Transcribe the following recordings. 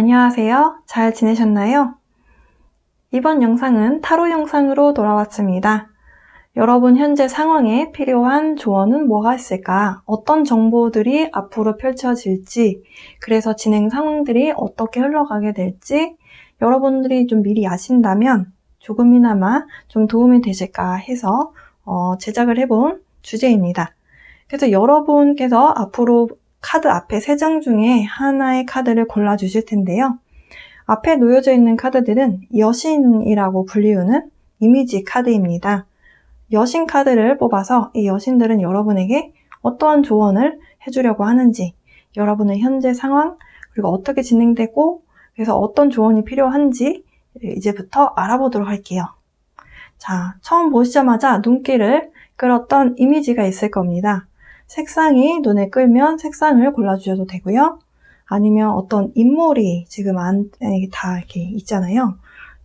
안녕하세요. 잘 지내셨나요? 이번 영상은 타로 영상으로 돌아왔습니다. 여러분 현재 상황에 필요한 조언은 뭐가 있을까? 어떤 정보들이 앞으로 펼쳐질지, 그래서 진행 상황들이 어떻게 흘러가게 될지 여러분들이 좀 미리 아신다면 조금이나마 좀 도움이 되실까 해서 제작을 해본 주제입니다. 그래서 여러분께서 앞으로 카드 앞에 3장 중에 하나의 카드를 골라주실 텐데요. 앞에 놓여져 있는 카드들은 여신이라고 불리우는 이미지 카드입니다. 여신 카드를 뽑아서 이 여신들은 여러분에게 어떠한 조언을 해주려고 하는지, 여러분의 현재 상황, 그리고 어떻게 진행되고, 그래서 어떤 조언이 필요한지 이제부터 알아보도록 할게요. 자, 처음 보시자마자 눈길을 끌었던 이미지가 있을 겁니다. 색상이 눈에 끌면 색상을 골라주셔도 되고요. 아니면 어떤 인물이 지금 안에 다 이렇게 있잖아요.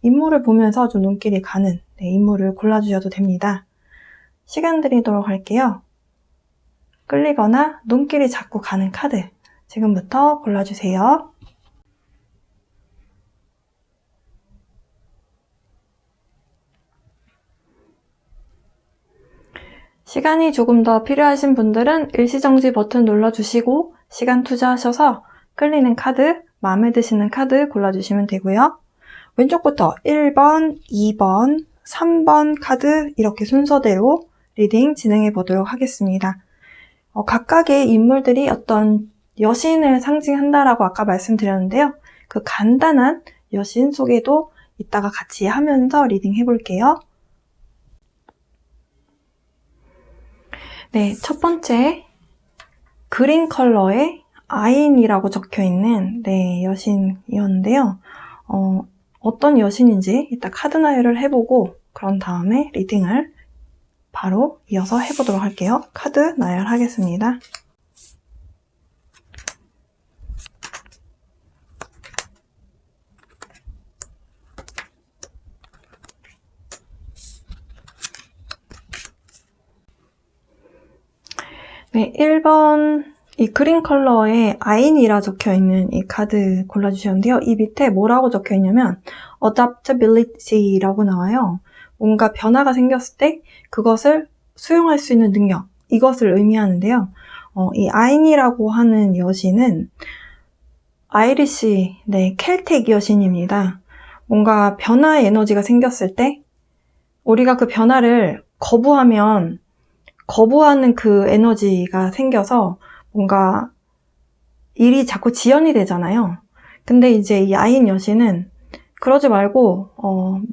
인물을 보면서 좀 눈길이 가는 인물을 골라주셔도 됩니다. 시간 드리도록 할게요. 끌리거나 눈길이 자꾸 가는 카드 지금부터 골라주세요. 시간이 조금 더 필요하신 분들은 일시정지 버튼 눌러주시고 시간 투자하셔서 끌리는 카드, 마음에 드시는 카드 골라주시면 되고요. 왼쪽부터 1번, 2번, 3번 카드 이렇게 순서대로 리딩 진행해 보도록 하겠습니다. 각각의 인물들이 어떤 여신을 상징한다라고 아까 말씀드렸는데요. 그 간단한 여신 소개도 이따가 같이 하면서 리딩 해볼게요. 네, 첫 번째 그린 컬러의 아인이라고 적혀있는 여신이었는데요. 어떤 여신인지 이따 카드 나열을 해보고 그런 다음에 리딩을 바로 이어서 해보도록 할게요. 카드 나열하겠습니다. 네, 1번 이 그린 컬러의 아인이라 적혀있는 이 카드 골라주셨는데요. 이 밑에 뭐라고 적혀있냐면 adaptability라고 나와요. 뭔가 변화가 생겼을 때 그것을 수용할 수 있는 능력, 이것을 의미하는데요. 이 아인이라고 하는 여신은 아이리시, 켈틱 여신입니다. 뭔가 변화의 에너지가 생겼을 때 우리가 그 변화를 거부하는 그 에너지가 생겨서 뭔가 일이 자꾸 지연이 되잖아요. 근데 이제 이 아인 여신은 그러지 말고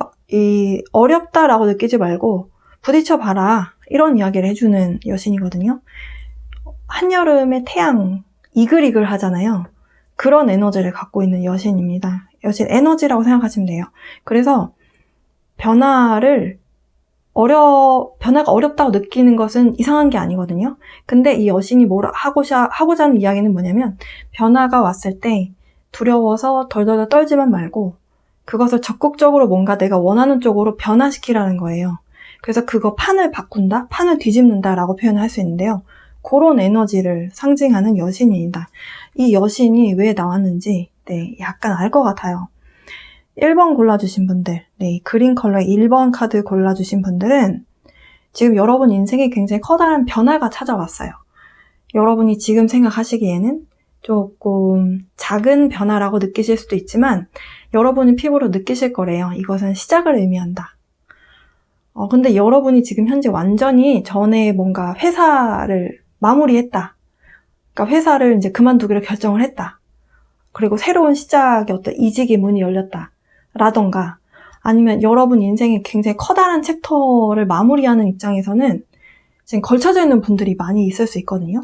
어렵다라고 느끼지 말고 부딪혀봐라 이런 이야기를 해주는 여신이거든요. 한여름의 태양 이글이글 하잖아요. 그런 에너지를 갖고 있는 여신입니다. 여신 에너지라고 생각하시면 돼요. 그래서 변화가 어렵다고 느끼는 것은 이상한 게 아니거든요. 근데 이 여신이 하고자 하는 이야기는 뭐냐면 변화가 왔을 때 두려워서 덜덜 떨지만 말고 그것을 적극적으로 뭔가 내가 원하는 쪽으로 변화시키라는 거예요. 그래서 그거 판을 바꾼다? 판을 뒤집는다 라고 표현을 할 수 있는데요. 그런 에너지를 상징하는 여신입니다. 이 여신이 왜 나왔는지 약간 알 것 같아요. 1번 골라주신 분들, 이 그린 컬러의 1번 카드 골라주신 분들은 지금 여러분 인생에 굉장히 커다란 변화가 찾아왔어요. 여러분이 지금 생각하시기에는 조금 작은 변화라고 느끼실 수도 있지만 여러분이 피부로 느끼실 거래요. 이것은 시작을 의미한다. 근데 여러분이 지금 현재 완전히 전에 뭔가 회사를 마무리했다. 그러니까 회사를 이제 그만두기로 결정을 했다. 그리고 새로운 시작의 어떤 이직의 문이 열렸다. 라던가 아니면 여러분 인생에 굉장히 커다란 챕터를 마무리하는 입장에서는 지금 걸쳐져 있는 분들이 많이 있을 수 있거든요.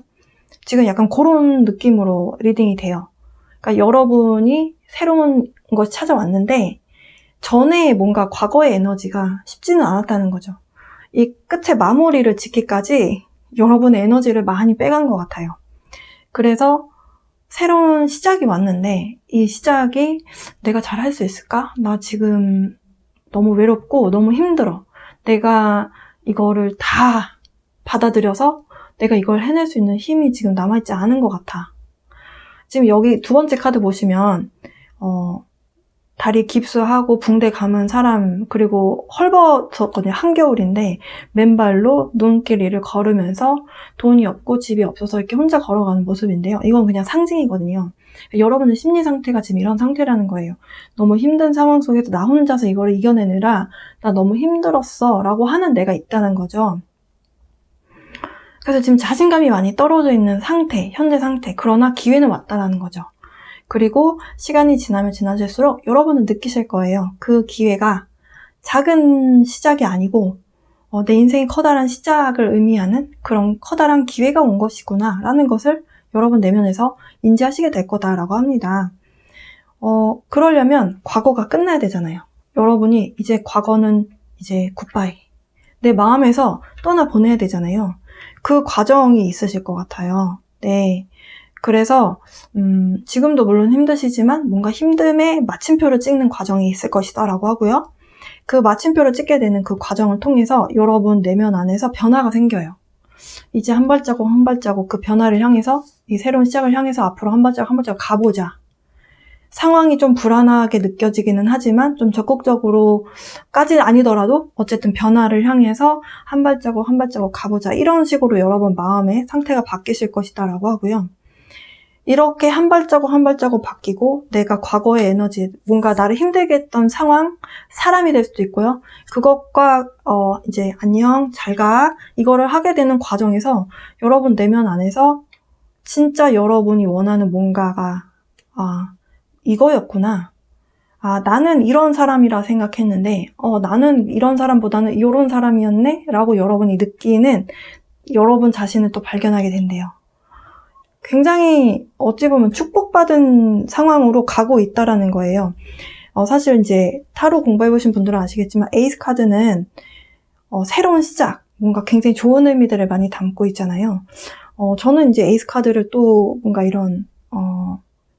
지금 약간 그런 느낌으로 리딩이 돼요. 그러니까 여러분이 새로운 것이 찾아왔는데 전에 뭔가 과거의 에너지가 쉽지는 않았다는 거죠. 이 끝에 마무리를 짓기까지 여러분의 에너지를 많이 빼간 것 같아요. 그래서 새로운 시작이 왔는데 이 시작이 내가 잘할 수 있을까? 나 지금 너무 외롭고 너무 힘들어. 내가 이거를 다 받아들여서 내가 이걸 해낼 수 있는 힘이 지금 남아있지 않은 것 같아. 지금 여기 두 번째 카드 보시면 다리 깁스하고 붕대 감은 사람, 그리고 헐벗었거든요. 한겨울인데 맨발로 눈길 위를 걸으면서 돈이 없고 집이 없어서 이렇게 혼자 걸어가는 모습인데요. 이건 그냥 상징이거든요. 여러분의 심리 상태가 지금 이런 상태라는 거예요. 너무 힘든 상황 속에서 나 혼자서 이거를 이겨내느라 나 너무 힘들었어 라고 하는 내가 있다는 거죠. 그래서 지금 자신감이 많이 떨어져 있는 상태, 현재 상태. 그러나 기회는 왔다라는 거죠. 그리고 시간이 지나면 지나질수록 여러분은 느끼실 거예요. 그 기회가 작은 시작이 아니고 내 인생의 커다란 시작을 의미하는 그런 커다란 기회가 온 것이구나 라는 것을 여러분 내면에서 인지하시게 될 거다라고 합니다. 그러려면 과거가 끝나야 되잖아요. 여러분이 이제 과거는 이제 굿바이. 내 마음에서 떠나보내야 되잖아요. 그 과정이 있으실 것 같아요. 네. 그래서 지금도 물론 힘드시지만 뭔가 힘듦에 마침표를 찍는 과정이 있을 것이다 라고 하고요. 그 마침표를 찍게 되는 그 과정을 통해서 여러분 내면 안에서 변화가 생겨요. 이제 한 발자국 한 발자국 그 변화를 향해서, 이 새로운 시작을 향해서 앞으로 한 발자국 한 발자국 가보자. 상황이 좀 불안하게 느껴지기는 하지만 좀 적극적으로까지는 아니더라도 어쨌든 변화를 향해서 한 발자국 한 발자국 가보자. 이런 식으로 여러분 마음의 상태가 바뀌실 것이다 라고 하고요. 이렇게 한 발자국 한 발자국 바뀌고 내가 과거의 에너지, 뭔가 나를 힘들게 했던 상황, 사람이 될 수도 있고요. 그것과 이제 안녕, 잘 가, 이거를 하게 되는 과정에서 여러분 내면 안에서 진짜 여러분이 원하는 뭔가가 이거였구나. 나는 이런 사람이라 생각했는데 나는 이런 사람보다는 이런 사람이었네? 라고 여러분이 느끼는 여러분 자신을 또 발견하게 된대요. 굉장히 어찌 보면 축복받은 상황으로 가고 있다라는 거예요. 사실 이제 타로 공부해보신 분들은 아시겠지만 에이스 카드는 새로운 시작, 뭔가 굉장히 좋은 의미들을 많이 담고 있잖아요. 저는 이제 에이스 카드를 또 뭔가 이런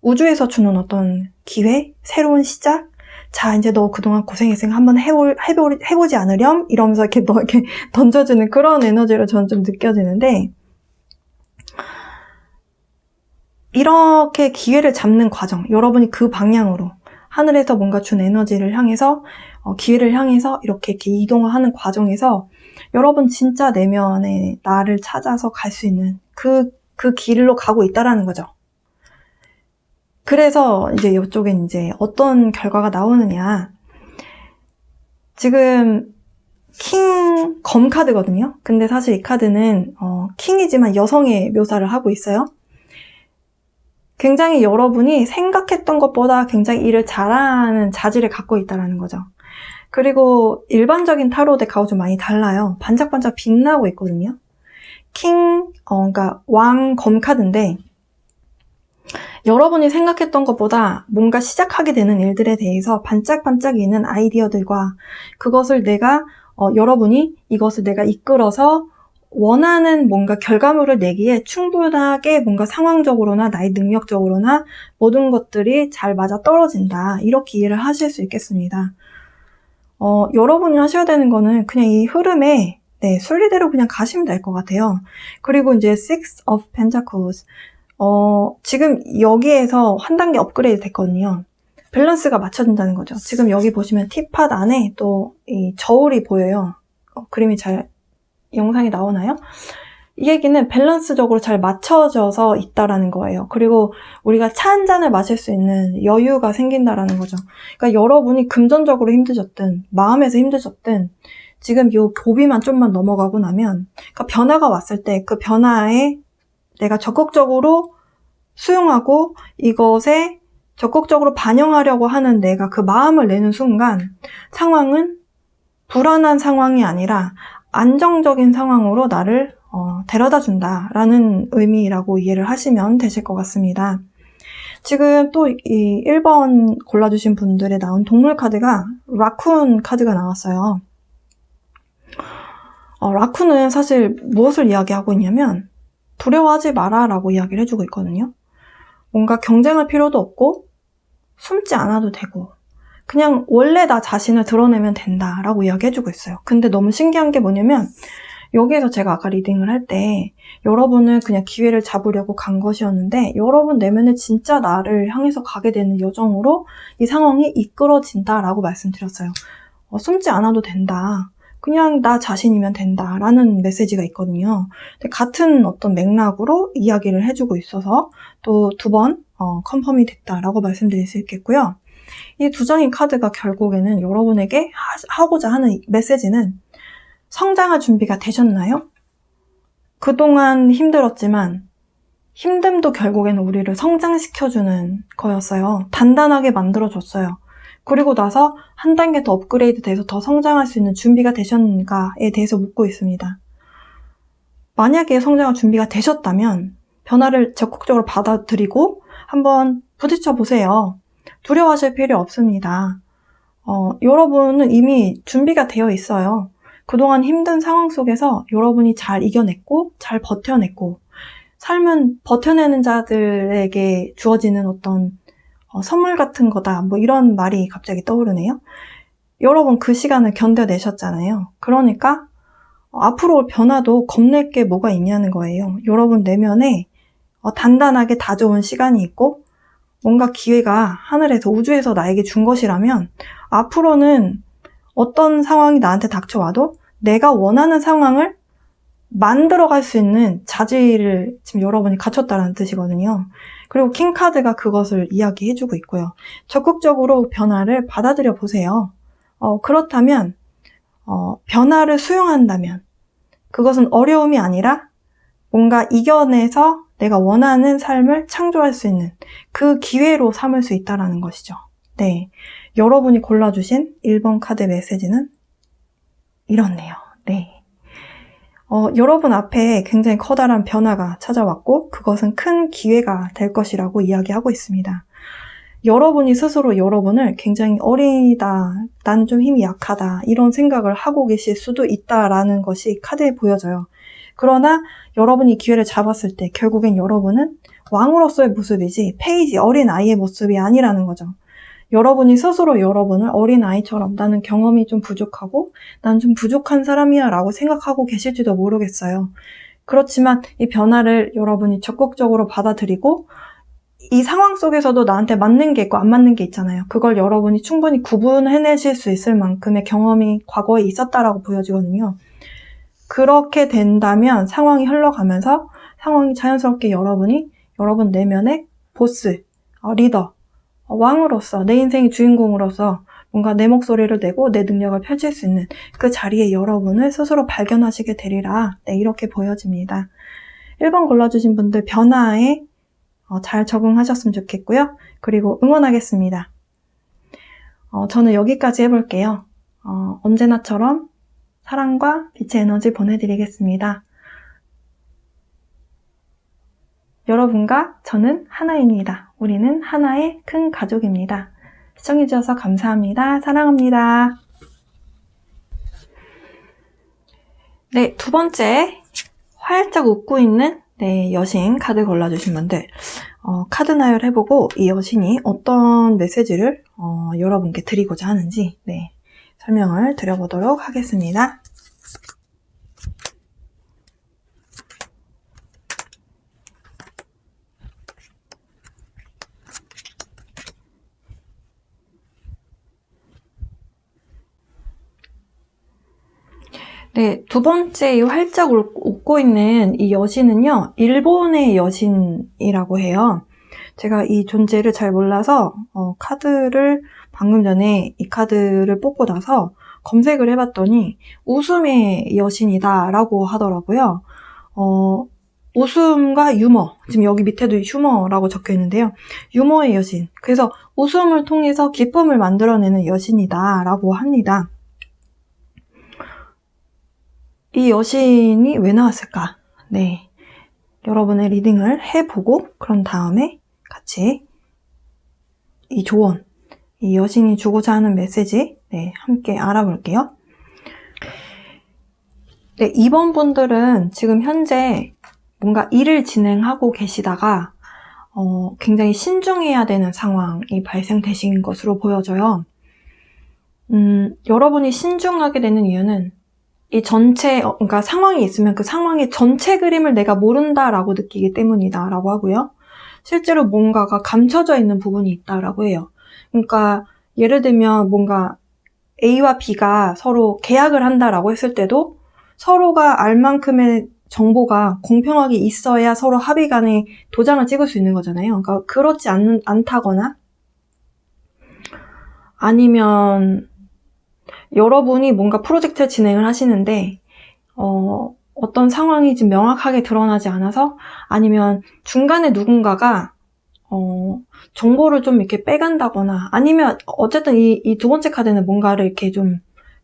우주에서 주는 어떤 기회, 새로운 시작, 자 이제 너 그동안 고생했으니까 한번 해보지 않으렴? 이러면서 이렇게 이렇게 던져주는 그런 에너지로 저는 좀 느껴지는데, 이렇게 기회를 잡는 과정, 여러분이 그 방향으로 하늘에서 뭔가 준 에너지를 향해서 기회를 향해서 이렇게 이동을 하는 과정에서 여러분 진짜 내면의 나를 찾아서 갈 수 있는 그 길로 가고 있다라는 거죠. 그래서 이제 이쪽엔 이제 어떤 결과가 나오느냐. 지금 킹 검 카드거든요. 근데 사실 이 카드는 킹이지만 여성의 묘사를 하고 있어요. 굉장히 여러분이 생각했던 것보다 굉장히 일을 잘하는 자질을 갖고 있다는 거죠. 그리고 일반적인 타로 덱하고 좀 많이 달라요. 반짝반짝 빛나고 있거든요. 그러니까 왕 검 카드인데, 여러분이 생각했던 것보다 뭔가 시작하게 되는 일들에 대해서 반짝반짝이는 아이디어들과 그것을 여러분이 이것을 내가 이끌어서 원하는 뭔가 결과물을 내기에 충분하게 뭔가 상황적으로나 나의 능력적으로나 모든 것들이 잘 맞아 떨어진다. 이렇게 이해를 하실 수 있겠습니다. 여러분이 하셔야 되는 거는 그냥 이 흐름에 순리대로 그냥 가시면 될 것 같아요. 그리고 이제 Six of Pentacles. 지금 여기에서 한 단계 업그레이드 됐거든요. 밸런스가 맞춰진다는 거죠. 지금 여기 보시면 티팟 안에 또 이 저울이 보여요. 그림이 영상이 나오나요? 이 얘기는 밸런스적으로 잘 맞춰져서 있다라는 거예요. 그리고 우리가 차 한 잔을 마실 수 있는 여유가 생긴다라는 거죠. 그러니까 여러분이 금전적으로 힘드셨든 마음에서 힘드셨든 지금 이 고비만 좀만 넘어가고 나면, 그러니까 변화가 왔을 때 그 변화에 내가 적극적으로 수용하고 이것에 적극적으로 반영하려고 하는 내가 그 마음을 내는 순간 상황은 불안한 상황이 아니라 안정적인 상황으로 나를 데려다 준다라는 의미라고 이해를 하시면 되실 것 같습니다. 지금 또 이 1번 골라주신 분들에 나온 동물 카드가 라쿤 카드가 나왔어요. 라쿤은 사실 무엇을 이야기하고 있냐면 두려워하지 마라 라고 이야기를 해주고 있거든요. 뭔가 경쟁할 필요도 없고 숨지 않아도 되고 그냥 원래 나 자신을 드러내면 된다라고 이야기해주고 있어요. 근데 너무 신기한 게 뭐냐면 여기에서 제가 아까 리딩을 할 때 여러분은 그냥 기회를 잡으려고 간 것이었는데 여러분 내면에 진짜 나를 향해서 가게 되는 여정으로 이 상황이 이끌어진다라고 말씀드렸어요. 숨지 않아도 된다. 그냥 나 자신이면 된다라는 메시지가 있거든요. 근데 같은 어떤 맥락으로 이야기를 해주고 있어서 또 두 번 컨펌이 됐다라고 말씀드릴 수 있겠고요. 이 두 장의 카드가 결국에는 여러분에게 하고자 하는 메시지는 성장할 준비가 되셨나요? 그동안 힘들었지만 힘듦도 결국에는 우리를 성장시켜주는 거였어요. 단단하게 만들어줬어요. 그리고 나서 한 단계 더 업그레이드 돼서 더 성장할 수 있는 준비가 되셨는가에 대해서 묻고 있습니다. 만약에 성장할 준비가 되셨다면 변화를 적극적으로 받아들이고 한번 부딪혀 보세요. 두려워하실 필요 없습니다. 여러분은 이미 준비가 되어 있어요. 그동안 힘든 상황 속에서 여러분이 잘 이겨냈고 잘 버텨냈고 삶은 버텨내는 자들에게 주어지는 어떤 선물 같은 거다. 뭐 이런 말이 갑자기 떠오르네요. 여러분 그 시간을 견뎌내셨잖아요. 그러니까 앞으로 올 변화도 겁낼 게 뭐가 있냐는 거예요. 여러분 내면에 단단하게 다져온 시간이 있고 뭔가 기회가 하늘에서 우주에서 나에게 준 것이라면 앞으로는 어떤 상황이 나한테 닥쳐와도 내가 원하는 상황을 만들어갈 수 있는 자질을 지금 여러분이 갖췄다는 뜻이거든요. 그리고 킹카드가 그것을 이야기해주고 있고요. 적극적으로 변화를 받아들여 보세요. 그렇다면 변화를 수용한다면 그것은 어려움이 아니라 뭔가 이겨내서 내가 원하는 삶을 창조할 수 있는 그 기회로 삼을 수 있다는 것이죠. 네, 여러분이 골라주신 1번 카드 메시지는 이렇네요. 네. 여러분 앞에 굉장히 커다란 변화가 찾아왔고 그것은 큰 기회가 될 것이라고 이야기하고 있습니다. 여러분이 스스로 여러분을 굉장히 어리다, 나는 좀 힘이 약하다 이런 생각을 하고 계실 수도 있다라는 것이 카드에 보여져요. 그러나 여러분이 기회를 잡았을 때 결국엔 여러분은 왕으로서의 모습이지 페이지 어린 아이의 모습이 아니라는 거죠. 여러분이 스스로 여러분을 어린 아이처럼 나는 경험이 좀 부족하고 난 좀 부족한 사람이야 라고 생각하고 계실지도 모르겠어요. 그렇지만 이 변화를 여러분이 적극적으로 받아들이고 이 상황 속에서도 나한테 맞는 게 있고 안 맞는 게 있잖아요. 그걸 여러분이 충분히 구분해내실 수 있을 만큼의 경험이 과거에 있었다라고 보여지거든요. 그렇게 된다면 상황이 흘러가면서 상황이 자연스럽게 여러분이 여러분 내면의 보스, 리더, 왕으로서 내 인생의 주인공으로서 뭔가 내 목소리를 내고 내 능력을 펼칠 수 있는 그 자리에 여러분을 스스로 발견하시게 되리라. 네, 이렇게 보여집니다. 1번 골라주신 분들 변화에 잘 적응하셨으면 좋겠고요. 그리고 응원하겠습니다. 저는 여기까지 해볼게요. 언제나처럼 사랑과 빛의 에너지 보내드리겠습니다. 여러분과 저는 하나입니다. 우리는 하나의 큰 가족입니다. 시청해주셔서 감사합니다. 사랑합니다. 네, 두 번째 활짝 웃고 있는 여신 카드 골라주신 분들 카드 나열 해보고 이 여신이 어떤 메시지를 여러분께 드리고자 하는지 설명을 드려보도록 하겠습니다. 네, 두 번째 이 활짝 웃고 있는 이 여신은요, 일본의 여신이라고 해요. 제가 이 존재를 잘 몰라서 카드를 방금 전에 이 카드를 뽑고 나서 검색을 해봤더니 웃음의 여신이다 라고 하더라고요. 웃음과 유머, 지금 여기 밑에도 휴머라고 적혀 있는데요. 유머의 여신, 그래서 웃음을 통해서 기쁨을 만들어내는 여신이다 라고 합니다. 이 여신이 왜 나왔을까? 네, 여러분의 리딩을 해보고 그런 다음에 같이 이 조언, 이 여신이 주고자 하는 메시지 함께 알아볼게요. 네, 이번 분들은 지금 현재 뭔가 일을 진행하고 계시다가 굉장히 신중해야 되는 상황이 발생되신 것으로 보여져요. 여러분이 신중하게 되는 이유는 이 전체, 그러니까 상황이 있으면 그 상황의 전체 그림을 내가 모른다라고 느끼기 때문이다라고 하고요. 실제로 뭔가가 감춰져 있는 부분이 있다라고 해요. 그러니까 예를 들면 뭔가 A와 B가 서로 계약을 한다라고 했을 때도 서로가 알 만큼의 정보가 공평하게 있어야 서로 합의 간에 도장을 찍을 수 있는 거잖아요. 그러니까 그렇지 않다거나 아니면 여러분이 뭔가 프로젝트를 진행을 하시는데 어떤 상황이 지금 명확하게 드러나지 않아서 아니면 중간에 누군가가 정보를 좀 이렇게 빼간다거나 아니면 어쨌든 이 두 번째 카드는 뭔가를 이렇게 좀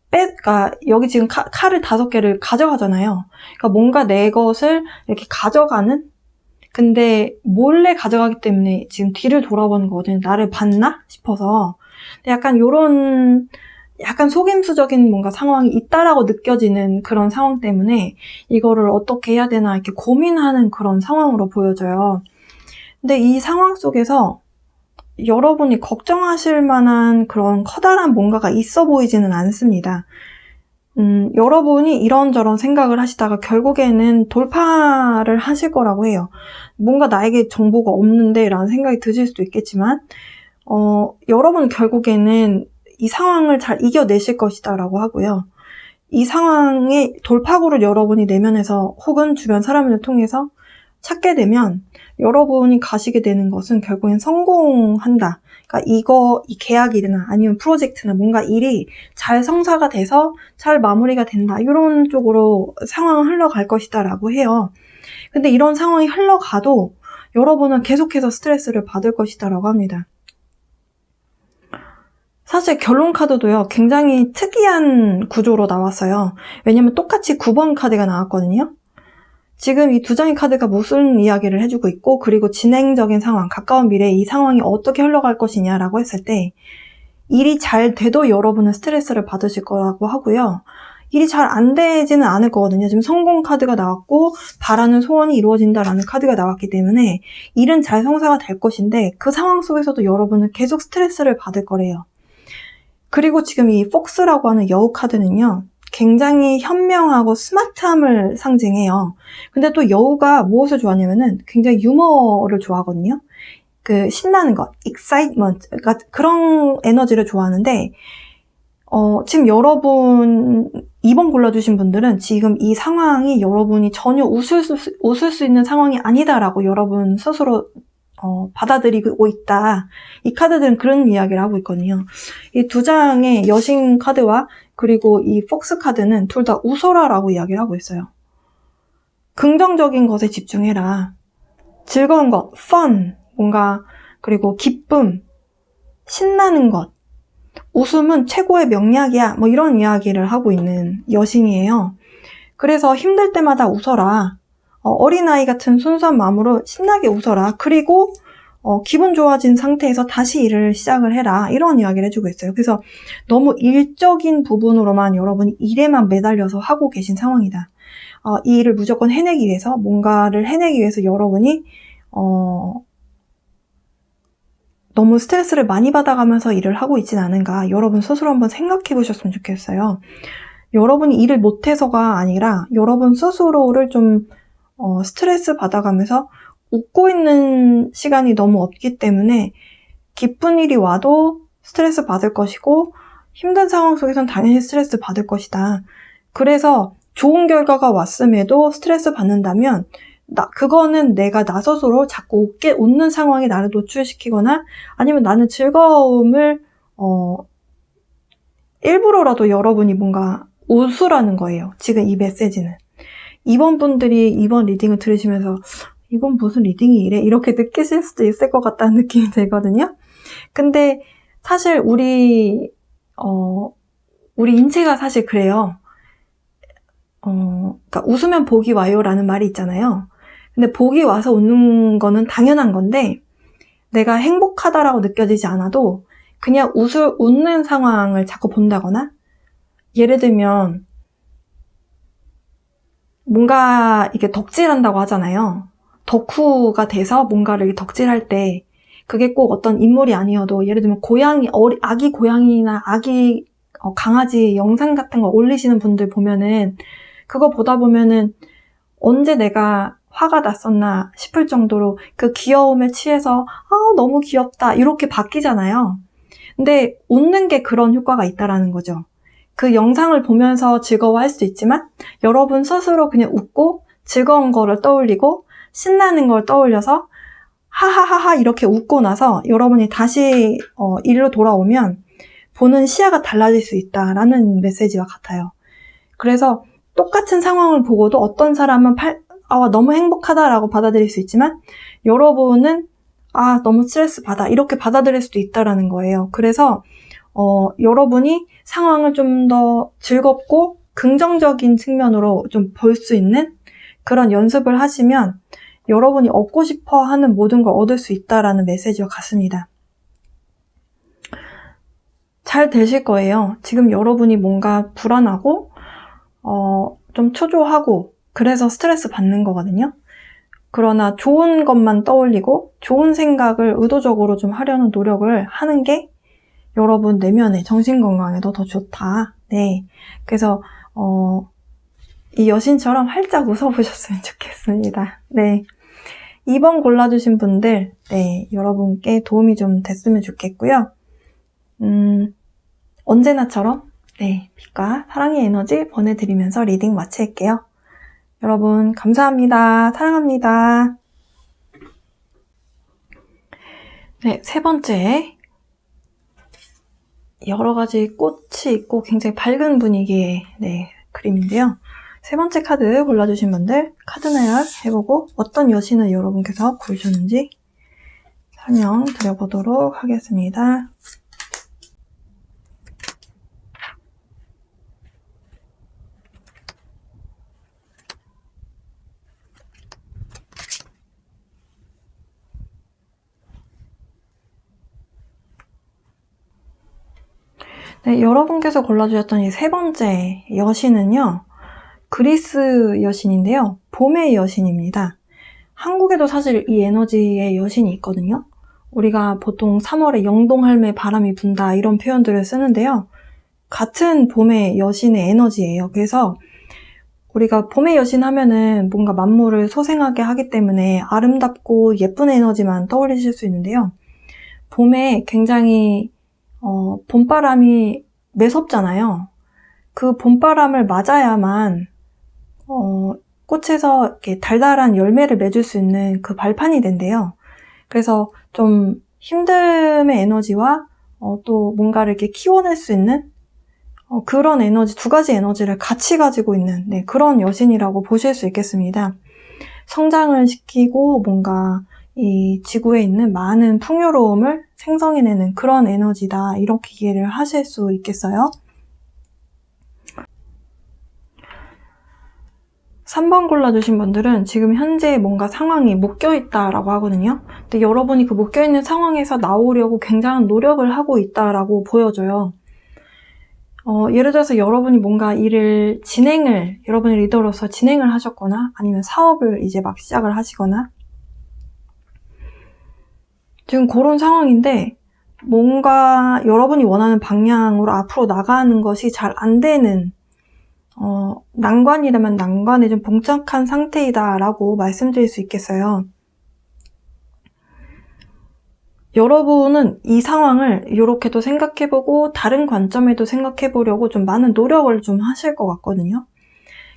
그러니까 여기 지금 칼을 5개를 가져가잖아요. 그러니까 뭔가 내 것을 이렇게 가져가는? 근데 몰래 가져가기 때문에 지금 뒤를 돌아보는 거거든요. 나를 봤나? 싶어서. 약간 요런 약간 속임수적인 뭔가 상황이 있다라고 느껴지는 그런 상황 때문에 이거를 어떻게 해야 되나 이렇게 고민하는 그런 상황으로 보여져요. 근데 이 상황 속에서 여러분이 걱정하실 만한 그런 커다란 뭔가가 있어 보이지는 않습니다. 여러분이 이런저런 생각을 하시다가 결국에는 돌파를 하실 거라고 해요. 뭔가 나에게 정보가 없는데 라는 생각이 드실 수도 있겠지만 여러분 결국에는 이 상황을 잘 이겨내실 것이다 라고 하고요. 이 상황의 돌파구를 여러분이 내면에서 혹은 주변 사람을 통해서 찾게 되면 여러분이 가시게 되는 것은 결국엔 성공한다. 그러니까 이 계약이나 아니면 프로젝트나 뭔가 일이 잘 성사가 돼서 잘 마무리가 된다. 이런 쪽으로 상황은 흘러갈 것이다 라고 해요. 근데 이런 상황이 흘러가도 여러분은 계속해서 스트레스를 받을 것이다 라고 합니다. 사실 결론 카드도요, 굉장히 특이한 구조로 나왔어요. 왜냐면 똑같이 9번 카드가 나왔거든요. 지금 이 2장의 카드가 무슨 이야기를 해주고 있고, 그리고 진행적인 상황, 가까운 미래에 이 상황이 어떻게 흘러갈 것이냐라고 했을 때, 일이 잘 돼도 여러분은 스트레스를 받으실 거라고 하고요. 일이 잘 안 되지는 않을 거거든요. 지금 성공 카드가 나왔고, 바라는 소원이 이루어진다라는 카드가 나왔기 때문에, 일은 잘 성사가 될 것인데, 그 상황 속에서도 여러분은 계속 스트레스를 받을 거래요. 그리고 지금 이 폭스라고 하는 여우 카드는요, 굉장히 현명하고 스마트함을 상징해요. 근데 또 여우가 무엇을 좋아하냐면은 굉장히 유머를 좋아하거든요. 그 신나는 것, excitement, 그러니까 그런 에너지를 좋아하는데 지금 여러분 2번 골라주신 분들은 지금 이 상황이 여러분이 전혀 웃을 수 있는 상황이 아니다라고 여러분 스스로 받아들이고 있다. 이 카드들은 그런 이야기를 하고 있거든요. 이 2장의 여신 카드와 그리고 이 폭스 카드는 둘 다 웃어라라고 이야기를 하고 있어요. 긍정적인 것에 집중해라. 즐거운 것, fun, 뭔가 그리고 기쁨, 신나는 것, 웃음은 최고의 명약이야. 뭐 이런 이야기를 하고 있는 여신이에요. 그래서 힘들 때마다 웃어라. 어린아이 같은 순수한 마음으로 신나게 웃어라. 그리고 기분 좋아진 상태에서 다시 일을 시작을 해라. 이런 이야기를 해주고 있어요. 그래서 너무 일적인 부분으로만 여러분이 일에만 매달려서 하고 계신 상황이다. 이 일을 무조건 해내기 위해서, 뭔가를 해내기 위해서 여러분이 너무 스트레스를 많이 받아가면서 일을 하고 있진 않은가. 여러분 스스로 한번 생각해 보셨으면 좋겠어요. 여러분이 일을 못해서가 아니라 여러분 스스로를 좀 스트레스 받아가면서 웃고 있는 시간이 너무 없기 때문에 기쁜 일이 와도 스트레스 받을 것이고 힘든 상황 속에선 당연히 스트레스 받을 것이다. 그래서 좋은 결과가 왔음에도 스트레스 받는다면 그거는 내가 나 스스로 자꾸 웃는 상황에 나를 노출시키거나 아니면 나는 즐거움을 일부러라도 여러분이 뭔가 웃으라는 거예요. 지금 이 메시지는. 이번 분들이 이번 리딩을 들으시면서 이건 무슨 리딩이 이래? 이렇게 느끼실 수도 있을 것 같다는 느낌이 들거든요. 근데 사실 우리 인체가 사실 그래요. 그러니까 웃으면 복이 와요라는 말이 있잖아요. 근데 복이 와서 웃는 거는 당연한 건데 내가 행복하다라고 느껴지지 않아도 그냥 웃는 상황을 자꾸 본다거나 예를 들면 뭔가 이렇게 덕질한다고 하잖아요. 덕후가 돼서 뭔가를 덕질할 때 그게 꼭 어떤 인물이 아니어도 예를 들면 아기 고양이나 아기 강아지 영상 같은 거 올리시는 분들 보면은 그거 보다 보면은 언제 내가 화가 났었나 싶을 정도로 그 귀여움에 취해서 너무 귀엽다 이렇게 바뀌잖아요. 근데 웃는 게 그런 효과가 있다라는 거죠. 그 영상을 보면서 즐거워할 수도 있지만 여러분 스스로 그냥 웃고 즐거운 거를 떠올리고 신나는 걸 떠올려서 하하하하 이렇게 웃고 나서 여러분이 다시 일로 돌아오면 보는 시야가 달라질 수 있다라는 메시지와 같아요. 그래서 똑같은 상황을 보고도 어떤 사람은 너무 행복하다라고 받아들일 수 있지만 여러분은 너무 스트레스 받아 이렇게 받아들일 수도 있다라는 거예요. 그래서 여러분이 상황을 좀 더 즐겁고 긍정적인 측면으로 좀 볼 수 있는 그런 연습을 하시면 여러분이 얻고 싶어 하는 모든 걸 얻을 수 있다라는 메시지와 같습니다. 잘 되실 거예요. 지금 여러분이 뭔가 불안하고 좀 초조하고 그래서 스트레스 받는 거거든요. 그러나 좋은 것만 떠올리고 좋은 생각을 의도적으로 좀 하려는 노력을 하는 게 여러분 내면의 정신건강에도 더 좋다. 네. 그래서 이 여신처럼 활짝 웃어보셨으면 좋겠습니다. 네. 2번 골라주신 분들, 네, 여러분께 도움이 좀 됐으면 좋겠고요. 언제나처럼, 네, 빛과 사랑의 에너지 보내드리면서 리딩 마칠게요. 여러분, 감사합니다. 사랑합니다. 네, 세 번째. 여러 가지 꽃이 있고 굉장히 밝은 분위기의, 네, 그림인데요. 세 번째 카드 골라주신 분들 카드 나열 해보고 어떤 여신을 여러분께서 고르셨는지 설명드려보도록 하겠습니다. 네, 여러분께서 골라주셨던 이 세 번째 여신은요. 그리스 여신인데요. 봄의 여신입니다. 한국에도 사실 이 에너지의 여신이 있거든요. 우리가 보통 3월에 영동할매 바람이 분다 이런 표현들을 쓰는데요. 같은 봄의 여신의 에너지예요. 그래서 우리가 봄의 여신 하면은 뭔가 만물을 소생하게 하기 때문에 아름답고 예쁜 에너지만 떠올리실 수 있는데요. 봄에 굉장히 봄바람이 매섭잖아요. 그 봄바람을 맞아야만 꽃에서 이렇게 달달한 열매를 맺을 수 있는 그 발판이 된대요. 그래서 좀 힘듦의 에너지와 또 뭔가를 이렇게 키워낼 수 있는 그런 에너지, 두 가지 에너지를 같이 가지고 있는 네, 그런 여신이라고 보실 수 있겠습니다. 성장을 시키고 뭔가 이 지구에 있는 많은 풍요로움을 생성해내는 그런 에너지다. 이렇게 이해를 하실 수 있겠어요. 3번 골라주신 분들은 지금 현재 뭔가 상황이 묶여있다라고 하거든요. 근데 여러분이 그 묶여있는 상황에서 나오려고 굉장한 노력을 하고 있다라고 보여져요. 예를 들어서 여러분이 뭔가 여러분의 리더로서 진행을 하셨거나 아니면 사업을 이제 막 시작을 하시거나 지금 그런 상황인데 뭔가 여러분이 원하는 방향으로 앞으로 나가는 것이 잘 안 되는 난관이라면 난관에 좀 봉착한 상태이다라고 말씀드릴 수 있겠어요. 여러분은 이 상황을 이렇게도 생각해보고 다른 관점에도 생각해보려고 좀 많은 노력을 좀 하실 것 같거든요.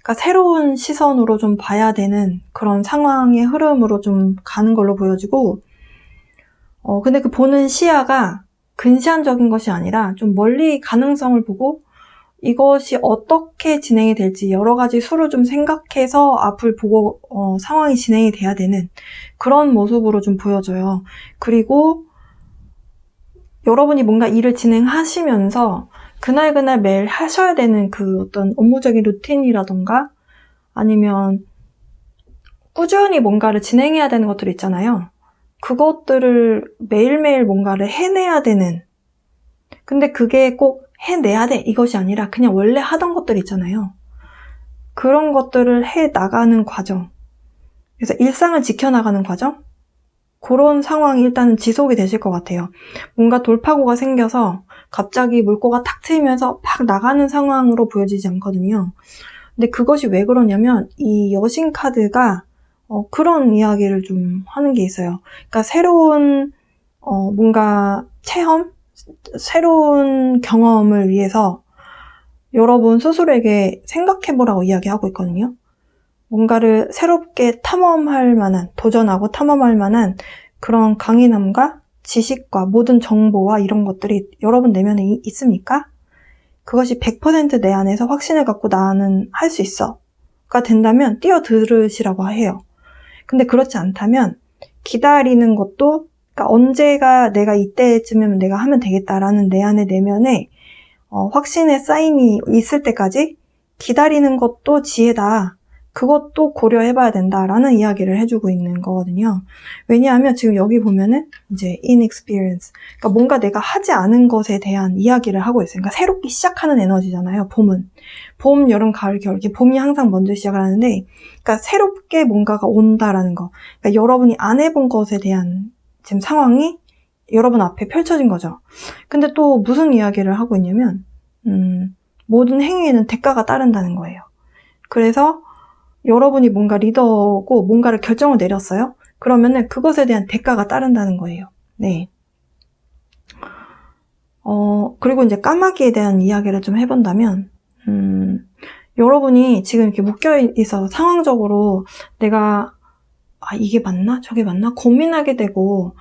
그러니까 새로운 시선으로 좀 봐야 되는 그런 상황의 흐름으로 좀 가는 걸로 보여지고 근데 그 보는 시야가 근시안적인 것이 아니라 좀 멀리 가능성을 보고 이것이 어떻게 진행이 될지 여러 가지 수를 좀 생각해서 앞을 보고 상황이 진행이 돼야 되는 그런 모습으로 좀 보여져요. 그리고 여러분이 뭔가 일을 진행하시면서 그날 매일 하셔야 되는 그 어떤 업무적인 루틴이라던가 아니면 꾸준히 뭔가를 진행해야 되는 것들 있잖아요. 그것들을 매일매일 뭔가를 해내야 되는 근데 그게 꼭 해내야 돼 이것이 아니라 그냥 원래 하던 것들 있잖아요. 그런 것들을 해나가는 과정 그래서 일상을 지켜나가는 과정 그런 상황이 일단은 지속이 되실 것 같아요. 뭔가 돌파구가 생겨서 갑자기 물꼬가 탁 트이면서 팍 나가는 상황으로 보여지지 않거든요. 근데 그것이 왜 그러냐면 이 여신 카드가 그런 이야기를 좀 하는 게 있어요. 그러니까 새로운 뭔가 체험? 새로운 경험을 위해서 여러분 스스로에게 생각해보라고 이야기하고 있거든요. 뭔가를 새롭게 탐험할 만한, 도전하고 탐험할 만한 그런 강인함과 지식과 모든 정보와 이런 것들이 여러분 내면에 있습니까? 그것이 100% 내 안에서 확신을 갖고 나는 할 수 있어 가 된다면 뛰어들으시라고 해요. 근데 그렇지 않다면 기다리는 것도, 그러니까 언제가 내가 이때쯤이면 내가 하면 되겠다라는 내 안의 내면에 확신의 사인이 있을 때까지 기다리는 것도 지혜다. 그것도 고려해봐야 된다라는 이야기를 해주고 있는 거거든요. 왜냐하면 지금 여기 보면은 이제 inexperience, 그러니까 뭔가 내가 하지 않은 것에 대한 이야기를 하고 있어요. 그러니까 새롭게 시작하는 에너지잖아요. 봄은 봄, 여름, 가을, 겨울, 이렇게 봄이 항상 먼저 시작을 하는데, 그러니까 새롭게 뭔가가 온다라는 거. 그러니까 여러분이 안 해본 것에 대한 지금 상황이 여러분 앞에 펼쳐진 거죠. 근데 또 무슨 이야기를 하고 있냐면 모든 행위에는 대가가 따른다는 거예요. 그래서 여러분이 뭔가 리더고 뭔가를 결정을 내렸어요. 그러면은 그것에 대한 대가가 따른다는 거예요. 네. 그리고 이제 까마귀에 대한 이야기를 좀 해본다면, 여러분이 지금 이렇게 묶여있어서 상황적으로 내가, 이게 맞나? 저게 맞나? 고민하게 되고,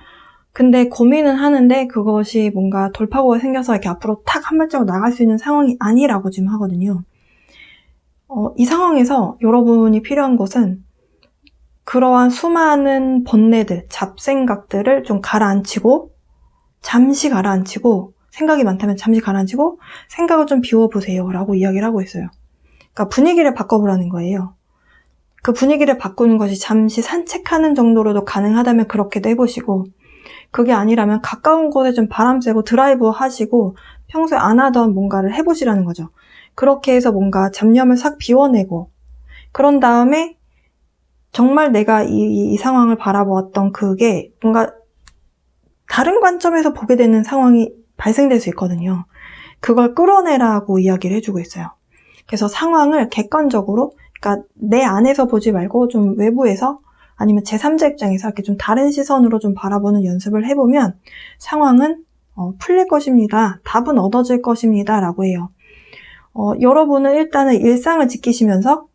근데 고민은 하는데 그것이 뭔가 돌파구가 생겨서 이렇게 앞으로 탁 한 발자국 나갈 수 있는 상황이 아니라고 지금 하거든요. 이 상황에서 여러분이 필요한 것은 그러한 수많은 번뇌들, 잡생각들을 좀 가라앉히고, 잠시 가라앉히고, 생각이 많다면 잠시 가라앉히고, 생각을 좀 비워보세요 라고 이야기를 하고 있어요. 그러니까 분위기를 바꿔보라는 거예요. 그 분위기를 바꾸는 것이 잠시 산책하는 정도로도 가능하다면 그렇게도 해보시고, 그게 아니라면 가까운 곳에 좀 바람 쐬고 드라이브 하시고 평소에 안 하던 뭔가를 해보시라는 거죠. 그렇게 해서 뭔가 잡념을 싹 비워내고, 그런 다음에 정말 내가 이 상황을 바라보았던 그게 뭔가 다른 관점에서 보게 되는 상황이 발생될 수 있거든요. 그걸 끌어내라고 이야기를 해주고 있어요. 그래서 상황을 객관적으로, 그러니까 내 안에서 보지 말고 좀 외부에서 아니면 제3자 입장에서 이렇게 좀 다른 시선으로 좀 바라보는 연습을 해보면 상황은 풀릴 것입니다. 답은 얻어질 것입니다. 라고 해요. 여러분은 일단은 일상을 지키시면서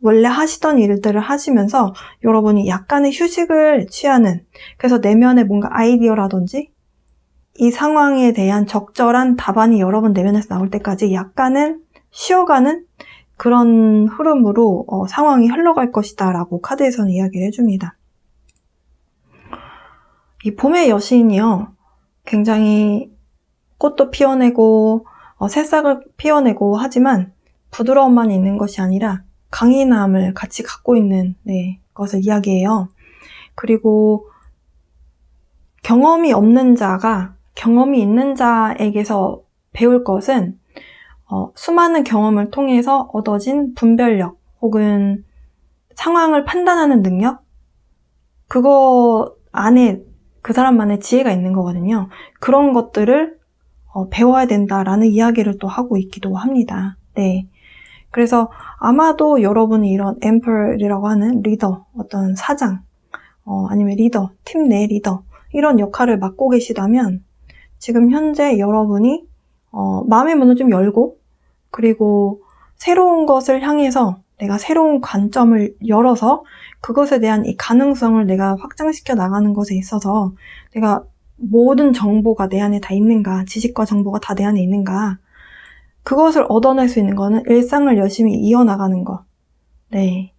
원래 하시던 일들을 하시면서 여러분이 약간의 휴식을 취하는, 그래서 내면에 뭔가 아이디어라든지 이 상황에 대한 적절한 답안이 여러분 내면에서 나올 때까지 약간은 쉬어가는 그런 흐름으로 상황이 흘러갈 것이다 라고 카드에서는 이야기를 해줍니다. 이 봄의 여신이요, 굉장히 꽃도 피어내고 새싹을 피어내고 하지만 부드러움만 있는 것이 아니라 강인함을 같이 갖고 있는 것을 이야기해요. 그리고 경험이 없는 자가 경험이 있는 자에게서 배울 것은 수많은 경험을 통해서 얻어진 분별력 혹은 상황을 판단하는 능력, 그거 안에 그 사람만의 지혜가 있는 거거든요. 그런 것들을 배워야 된다라는 이야기를 또 하고 있기도 합니다. 네. 그래서 아마도 여러분이 이런 엠퍼라고 하는 리더, 어떤 사장, 아니면 리더, 팀 내 리더, 이런 역할을 맡고 계시다면 지금 현재 여러분이 마음의 문을 좀 열고, 그리고 새로운 것을 향해서 내가 새로운 관점을 열어서 그것에 대한 이 가능성을 내가 확장시켜 나가는 것에 있어서 내가 모든 정보가 내 안에 다 있는가, 지식과 정보가 다 내 안에 있는가, 그것을 얻어낼 수 있는 거는 일상을 열심히 이어나가는 것. 네.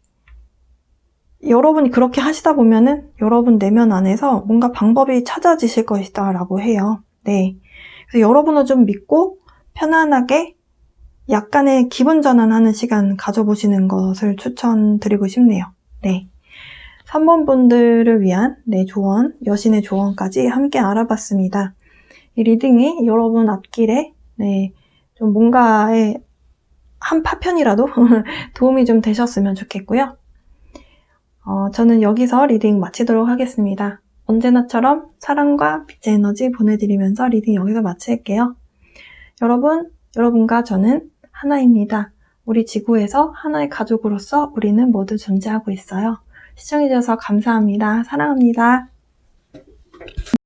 여러분이 그렇게 하시다 보면은 여러분 내면 안에서 뭔가 방법이 찾아지실 것이다 라고 해요. 네. 그래서 여러분을 좀 믿고 편안하게 약간의 기분 전환하는 시간 가져보시는 것을 추천드리고 싶네요. 네. 3번 분들을 위한 조언, 여신의 조언까지 함께 알아봤습니다. 이 리딩이 여러분 앞길에 좀 뭔가의 한 파편이라도 도움이 좀 되셨으면 좋겠고요. 저는 여기서 리딩 마치도록 하겠습니다. 언제나처럼 사랑과 빛의 에너지 보내드리면서 리딩 여기서 마칠게요. 여러분과 저는 하나입니다. 우리 지구에서 하나의 가족으로서 우리는 모두 존재하고 있어요. 시청해주셔서 감사합니다. 사랑합니다.